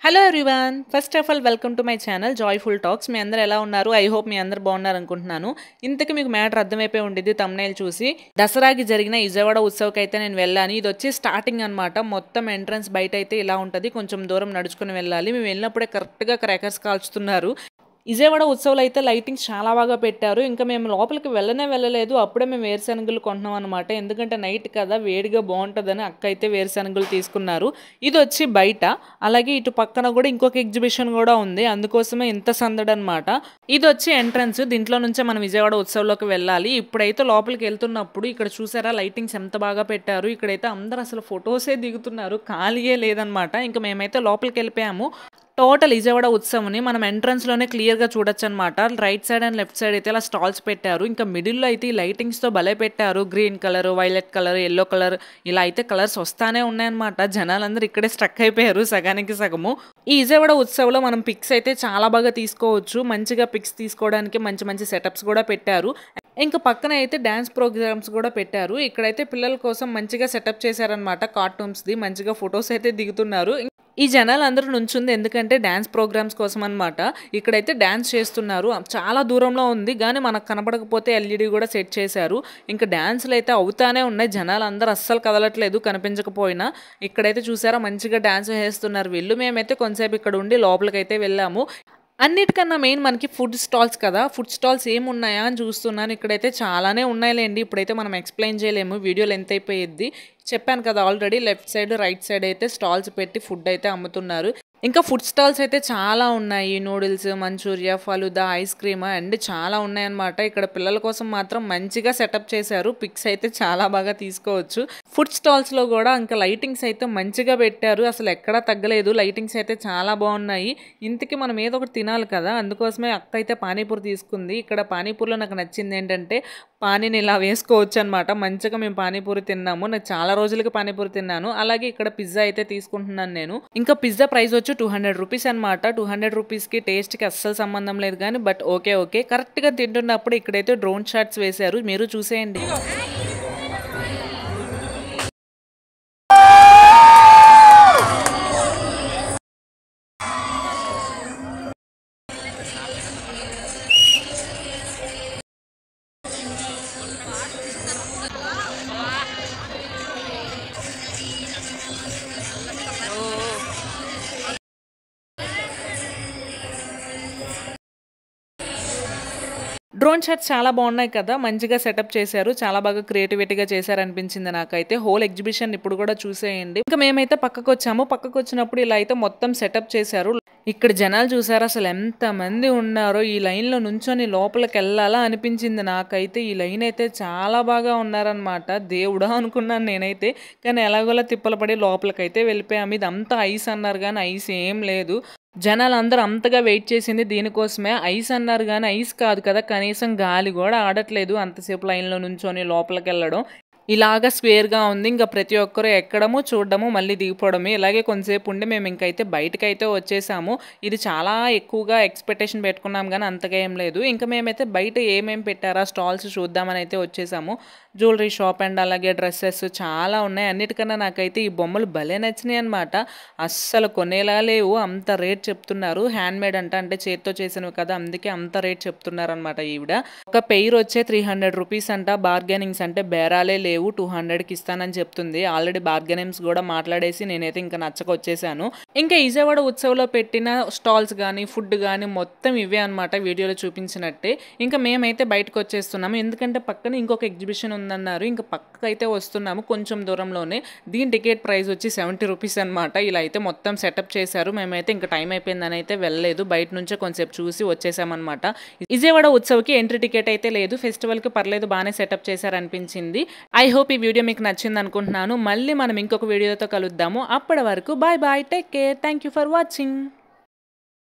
Hello everyone, first of all welcome to my channel joyful talks. మీ అందరు ఎలా ఉన్నారు? ఐ హోప్ మీ అందరు బాగున్నారు అనుకుంటున్నాను. ఇంతకు మీకు మ్యాటర్ అర్థమైపోయి ఉండేది తమ్నైల్ చూసి. దసరాకి జరిగిన విజయవాడ ఉత్సవ్కి అయితే నేను వెళ్ళాను. ఇది వచ్చి స్టార్టింగ్ అనమాట. మొత్తం ఎంట్రన్స్ బయట అయితే ఇలా ఉంటుంది. కొంచెం దూరం నడుచుకుని వెళ్ళాలి. మేము వెళ్ళినప్పుడే కరెక్ట్గా క్రాకర్స్ కాల్చుతున్నారు. విజయవాడ ఉత్సవాలు అయితే లైటింగ్స్ చాలా బాగా పెట్టారు. ఇంకా మేము లోపలికి వెళ్ళలేదు. అప్పుడే మేము వేరుశనగలు కొంటున్నాం అనమాట. ఎందుకంటే నైట్ కదా, వేడిగా బాగుంటుందని అక్క అయితే వేరుశనగలు తీసుకున్నారు. ఇది వచ్చి బయట. అలాగే ఇటు పక్కన కూడా ఇంకొక ఎగ్జిబిషన్ కూడా ఉంది. అందుకోసమే ఇంత సందడి అనమాట. ఇది వచ్చి ఎంట్రన్స్. దీంట్లో నుంచే మనం విజయవాడ ఉత్సవంలోకి వెళ్ళాలి. ఇప్పుడైతే లోపలికి వెళ్తున్నప్పుడు ఇక్కడ చూసారా లైటింగ్స్ ఎంత బాగా పెట్టారు. ఇక్కడైతే అందరు అసలు ఫొటోసే దిగుతున్నారు. ఖాళీయే లేదనమాట. ఇంకా మేమైతే లోపలికి వెళ్ళిపోయాము. టోటల్ విజయవాడ ఉత్సవంని మనం ఎంట్రన్స్లోనే క్లియర్గా చూడొచ్చు అనమాట. Right side and left side అయితే ఇలా స్టాల్స్ పెట్టారు. ఇంకా మిడిల్లో అయితే ఈ లైటింగ్స్తో భలే పెట్టారు. Green colour, violet colour, yellow colour, ఇలా అయితే కలర్స్ వస్తానే ఉన్నాయన్నమాట. జనాలందరూ ఇక్కడే స్ట్రక్ అయిపోయారు సగానికి సగము. ఈ విజయవాడ ఉత్సవంలో మనం పిక్స్ అయితే చాలా బాగా తీసుకోవచ్చు. మంచిగా పిక్స్ తీసుకోవడానికి మంచి మంచి సెటప్స్ కూడా పెట్టారు. ఇంకా పక్కన అయితే డ్యాన్స్ ప్రోగ్రామ్స్ కూడా పెట్టారు. ఇక్కడైతే పిల్లల కోసం మంచిగా సెటప్ చేశారనమాట. కార్టూన్స్ది మంచిగా ఫొటోస్ అయితే దిగుతున్నారు. ఈ జనాలు అందరూ నుంచుంది ఎందుకంటే డ్యాన్స్ ప్రోగ్రామ్స్ కోసం అనమాట. ఇక్కడైతే డ్యాన్స్ చేస్తున్నారు. చాలా దూరంలో ఉంది కానీ మనకు కనపడకపోతే ఎల్ఈడి కూడా సెట్ చేశారు. ఇంకా డ్యాన్స్లు అయితే అవుతానే ఉన్నాయి. జనాలు అందరూ అస్సలు కదలట్లేదు కనిపించకపోయినా. ఇక్కడైతే చూసారా మంచిగా డ్యాన్స్ చేస్తున్నారు వీళ్ళు. మేమైతే కొంతసేపు ఇక్కడ ఉండి లోపలికైతే వెళ్ళాము. అన్నిటికన్నా మెయిన్ మనకి ఫుడ్ స్టాల్స్ కదా. ఫుడ్ స్టాల్స్ ఏమున్నాయా అని చూస్తున్నాను. ఇక్కడైతే చాలానే ఉన్నాయిలేండి. ఇప్పుడైతే మనం ఎక్స్ప్లెయిన్ చేయలేము, వీడియో లెంత్ అయిపోయిద్ది. చెప్పాను కదా already, left side right side అయితే స్టాల్స్ పెట్టి ఫుడ్ అయితే అమ్ముతున్నారు. ఇంకా ఫుడ్ స్టాల్స్ అయితే చాలా ఉన్నాయి. Noodles, manchuria, falooda, ice cream and చాలా ఉన్నాయన్నమాట. ఇక్కడ పిల్లల కోసం మాత్రం మంచిగా సెటప్ చేశారు. పిక్స్ అయితే చాలా బాగా తీసుకోవచ్చు. ఫుడ్ స్టాల్స్లో కూడా ఇంకా లైటింగ్స్ అయితే మంచిగా పెట్టారు. అసలు ఎక్కడా తగ్గలేదు. లైటింగ్స్ అయితే చాలా బాగున్నాయి. ఇంతకీ మనం ఏదో ఒకటి తినాలి కదా, అందుకోసమే అక్క అయితే పానీపూరి తీసుకుంది. ఇక్కడ పానీపూరిలో నాకు నచ్చింది ఏంటంటే పానీని ఇలా వేసుకోవచ్చు అనమాట. మంచిగా మేము పానీపూరి తిన్నాము. నాకు చాలా రోజులకి పానీపూరి తిన్నాను. అలాగే ఇక్కడ పిజ్జా అయితే తీసుకుంటున్నాను నేను. ఇంకా పిజ్జా ప్రైస్ వచ్చి 200 రూపీస్ అనమాట. 200 రూపీస్కి టేస్ట్కి అస్సలు సంబంధం లేదు కానీ బట్ ఓకే. కరెక్ట్గా తింటున్నప్పుడు ఇక్కడైతే డ్రోన్ షాట్స్ వేశారు. మీరు చూసేయండి. డ్రోన్ షాట్స్ చాలా బాగున్నాయి కదా, మంచిగా సెటప్ చేశారు. చాలా బాగా క్రియేటివిటీగా చేశారనిపించింది నాకైతే. హోల్ ఎగ్జిబిషన్ ఇప్పుడు కూడా చూసేయండి. ఇంకా మేమైతే పక్కకు వచ్చాము. పక్కకు వచ్చినప్పుడు ఇలా అయితే మొత్తం సెటప్ చేశారు. ఇక్కడ జనాలు చూసారు అసలు ఎంత మంది ఉన్నారో. ఈ లైన్లో నుంచొని లోపలికి వెళ్ళాలా అనిపించింది నాకైతే. ఈ లైన్ అయితే చాలా బాగా ఉన్నారనమాట. దేవుడా అనుకున్నాను నేనైతే. కానీ ఎలాగోలా తిప్పలు పడి లోపలికైతే వెళ్ళిపోయాము. ఇది అంతా ఐస్ అన్నారు కానీ ఐస్ ఏం లేదు. జనాలు అందరూ అంతగా వెయిట్ చేసింది దీనికోసమే. ఐస్ అన్నారు కానీ ఐస్ కాదు కదా, కనీసం గాలి కూడా ఆడట్లేదు. అంతసేపు లైన్లో నుంచొని లోపలికి వెళ్ళడం ఇలాగా స్క్వేర్గా ఉంది. ఇంకా ప్రతి ఒక్కరు ఎక్కడము చూడడము మళ్ళీ దిగిపోవడమే. ఇలాగే కొంతసేపు ఉండి మేము ఇంకైతే బయటకైతే వచ్చేసాము. ఇది చాలా ఎక్కువగా ఎక్స్పెక్టేషన్ పెట్టుకున్నాం కానీ అంతగా ఏం లేదు. ఇంకా మేమైతే బయట ఏమేమి పెట్టారా స్టాల్స్ చూద్దామని అయితే వచ్చేసాము. జ్యువెలరీ షాప్ అండ్ అలాగే డ్రెస్సెస్ చాలా ఉన్నాయి. అన్నిటికన్నా నాకైతే ఈ బొమ్మలు భలే నచ్చినాయి అనమాట. అస్సలు కొనేలా లేవు, అంత రేట్ చెప్తున్నారు. హ్యాండ్ మేడ్ అంటే చేతితో చేసినవి కదా, అందుకే అంత రేట్ చెప్తున్నారు అనమాట. ఈవిడ ఒక పెయిర్ వచ్చే 300 రూపీస్ అంట. బార్గెనింగ్స్ అంటే బేరాలే లేవు. 200కి ఇస్తానని చెప్తుంది. ఆల్రెడీ బార్గెనింగ్స్ కూడా మాట్లాడేసి నేనైతే ఇంకా నచ్చక వచ్చేసాను. ఇంకా విజయవాడ ఉత్సవంలో పెట్టిన స్టాల్స్ కానీ ఫుడ్ కానీ మొత్తం ఇవే అనమాట, వీడియోలో చూపించినట్టే. ఇంకా మేమైతే బయటకు వచ్చేస్తున్నాము. ఎందుకంటే పక్కన ఇంకొక ఎగ్జిబిషన్ ఉందన్నారు. ఇంకా పక్కకైతే వస్తున్నాము కొంచెం దూరంలోనే. దీని టికెట్ ప్రైస్ వచ్చి 70 రూపీస్ అనమాట. ఇలా అయితే మొత్తం సెటప్ చేశారు. మేమైతే ఇంకా టైం అయిపోయిందని అయితే వెళ్ళలేదు. బయట నుంచే కొంచెంసేపు చూసి వచ్చేసామన్నమాట. విజయవాడ ఉత్సవ్కి ఎంట్రీ టికెట్ అయితే లేదు. ఫెస్టివల్కి పర్లేదు, బాగానే సెటప్ చేశారనిపించింది. ఐ హోప్ ఈ వీడియో మీకు నచ్చింది అనుకుంటున్నాను. మళ్ళీ మనం ఇంకొక వీడియోతో కలుద్దాము. అప్పటి వరకు bye, take care, thank you for watching.